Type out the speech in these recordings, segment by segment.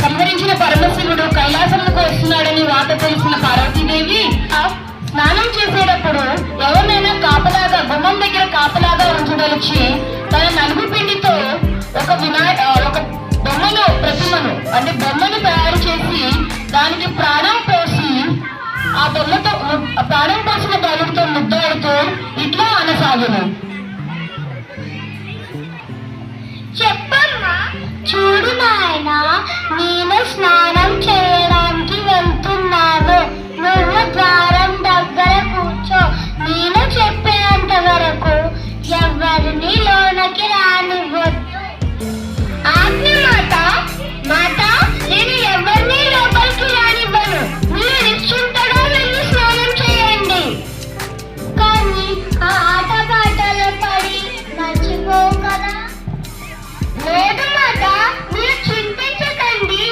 సంహరించిన పరమశివుడు కైలాసంకు వస్తున్నాడని వార్త తెలిసిన పార్వతీదేవి స్నానం చేసేటప్పుడు ఎవరినైనా కాపలాగా గుమ్మం దగ్గర కాపలాగా ఉంచదలిచి తన నలుగు పిండితో ఒక బొమ్మను తయారు చేసి దానికి ప్రాణం పోసి ఆ బొమ్మతో ప్రాణం పోసిన బాలుడితో ముద్దాడుతూ ఇట్లా అనసాగును. చెప్పమ్మా. చూడు నాయనా, నేను స్నానం చేయడానికి వెళ్తున్నాను. నువ్వు ద్వారం దగ్గర కూర్చో. నేను చెప్పేంత వరకు ఎవరిని లోనకి రానివ్వద్దు. ఆజ్ఞ మాత. మాత, నేను ఎవరిని లోపలికి రానివ్వను. మీరు నిశ్చింతగా వెళ్ళి స్నానం చేయండి. కానీ ఆ ఆటపాటలో పడి మర్చిపోవు కదా. లేదు మాత, మీరు చింతించకండి.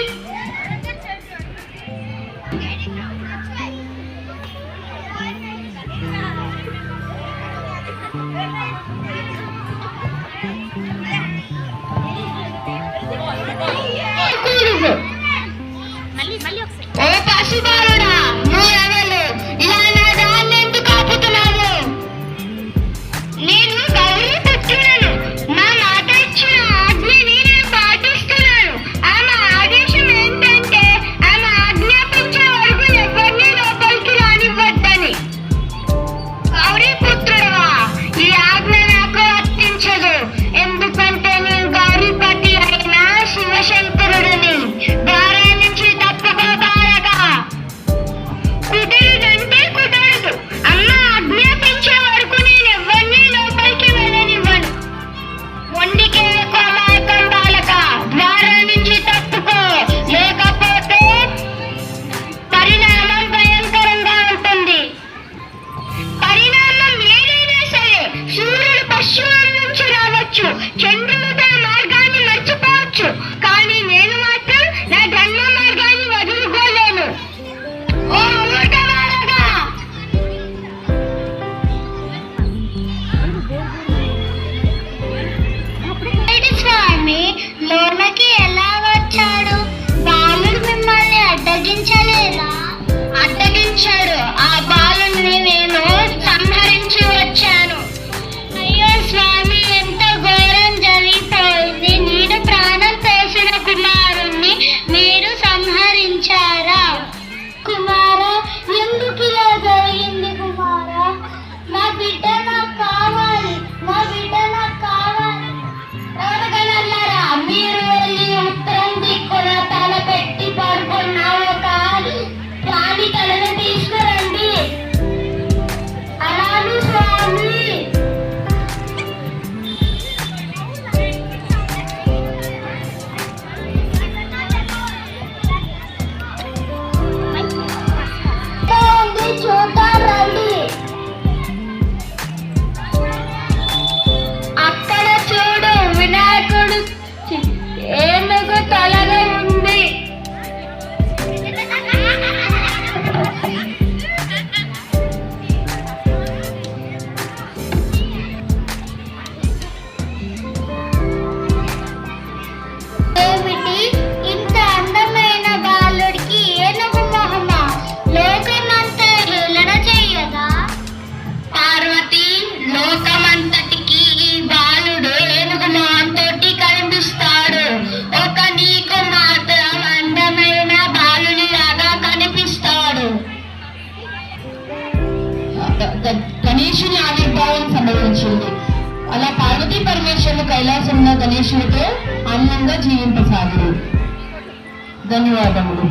ఓ పశుబాలుడా, నువ్వెవరు? ఇలా నా దాన్ని ఎందుకు ఆపుతున్నావు? నేను గౌరీ పుత్రులను. నా మాట ఇచ్చిన ఆజ్ఞని నేను పాటిస్తున్నాను. ఆమె ఆదేశం ఏంటంటే ఆమె ఆజ్ఞాపించే వరకు ఎవరిని లోపలికి రానివ్వద్దని. గౌరీ పుత్రుడవా, ఈ ఆజ్ఞ నాకు వర్తించదు. ఎందుకంటే నేను గౌరీపతి అయిన శివశంకరుడిని. ద్వారం నుంచి తప్పుకోతారగా. కుదరదంటే కుదరదు. అమ్మ ఆజ్ఞాపించే వరకు నేను ఎవరిని లోపలికి వెళ్ళనివ్వను. మొండికే కోమాయకం బాలక, ద్వారం నుంచి తప్పుకో, లేకపోతే పరిణామం భయంకరంగా ఉంటుంది. పరిణామం ఏదైనా సరే, సూర్యుడు పశ్చిమం నుంచి రావచ్చు, చంద్రుడు తన మార్గాన్ని మర్చిపోవచ్చు, కానీ నేను మాత్రం నా జన్మ మార్గాన్ని వదులుకోలేను. ఓ మూర్ఖబాలగా! స్వామి, లోనకి ఎలా వచ్చాడు? బాలుడు మిమ్మల్ని అడ్డగించలేదా? అడ్డగించాడు. ఆ బాలుని నేను సంహరించి వచ్చాను. అయ్యో స్వామి, ఎంత ఘోరం జరిగిపోయింది. నేను ప్రాణం పోసిన కుమారుణ్ణి మీరు సంహరించారా? కుమారా, ఎందుకు ఇలా జరిగింది కుమారా? నా బిడ్డ నాకు కావాలి. నా బిడ్డ నాకు కావాలి. ఎవరికనన్నారా? మీరు వెళ్ళి ఉత్తరం దిక్కున తల పెట్టి పడుకున్న ఒక ప్రాణి తలను తీసుకురండి. అలానే స్వామి. చూద్దాం రండి. అక్కడ చూడు, వినాయకుడు ఏనుగు తలగా ఉంది. ఏమిటి ఇంత అందమైన బాలుడికి ఏనుగు మొహమా? లోకమంతా హేళన చెయ్యదా? పార్వతి, లోకమంతటికి ఈ బాలుడు ఏనుగు మొహంతోటి కనిపిస్తాడు. ఒక నీకు మాత్రం అందమైన బాలుని లాగా కనిపిస్తాడు. గణేశుని ఆవిర్భావం సంభవించింది. అలా పార్వతీ పరమేశ్వరులు కైలాసంలో గణేశునితో ఆనందంగా జీవింపసాగారు. ధన్యవాదములు.